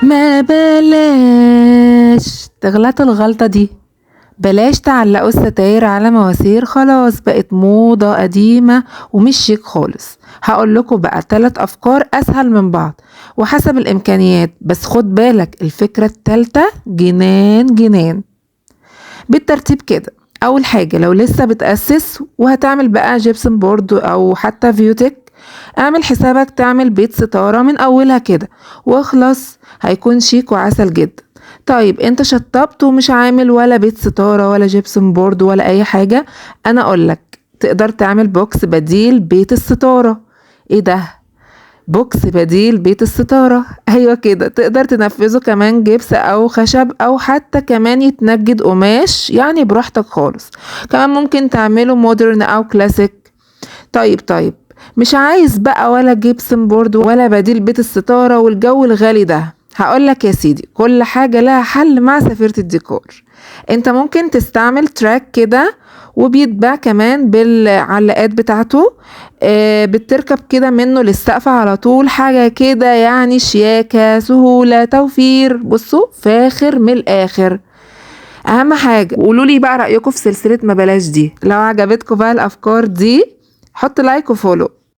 ما بلاش تغلطوا الغلطة دي، بلاش تعلقوا الستاير على مواسير، خلاص بقت موضة قديمة ومش شيك خالص. هقول لكم بقى 3 أفكار أسهل من بعض وحسب الإمكانيات، بس خد بالك الفكرة التالتة جنان جنان. بالترتيب كده، أول حاجة لو لسه بتأسس وهتعمل بقى جيبسن بورد أو حتى فيوتك، اعمل حسابك تعمل بيت ستارة من أولها كده واخلص، هيكون شيك وعسل جدا. طيب انت شطبت ومش عامل ولا بيت ستارة ولا جيبسن بورد ولا أي حاجة، أنا أقولك تقدر تعمل بوكس بديل بيت الستارة. ايه ده؟ بوكس بديل بيت الستارة؟ ايوه كده، تقدر تنفذه كمان جبس او خشب او حتى كمان يتنجد قماش، يعني براحتك خالص. كمان ممكن تعمله مودرن او كلاسيك. طيب مش عايز بقى ولا جبسن بورد ولا بديل بيت الستارة والجو الغالي ده، هقولك يا سيدي كل حاجة لها حل مع سفيرة الديكور. انت ممكن تستعمل تراك كده وبيتباع كمان بالعلاقات بتاعته، بتركب كده منه للسقف على طول، حاجة كده يعني شياكة سهولة توفير، بصوا فاخر من الآخر. أهم حاجة قولولي بقى رأيكم في سلسلة ما بلاش دي، لو عجبتكم بقى الأفكار دي حط لايك وفولو.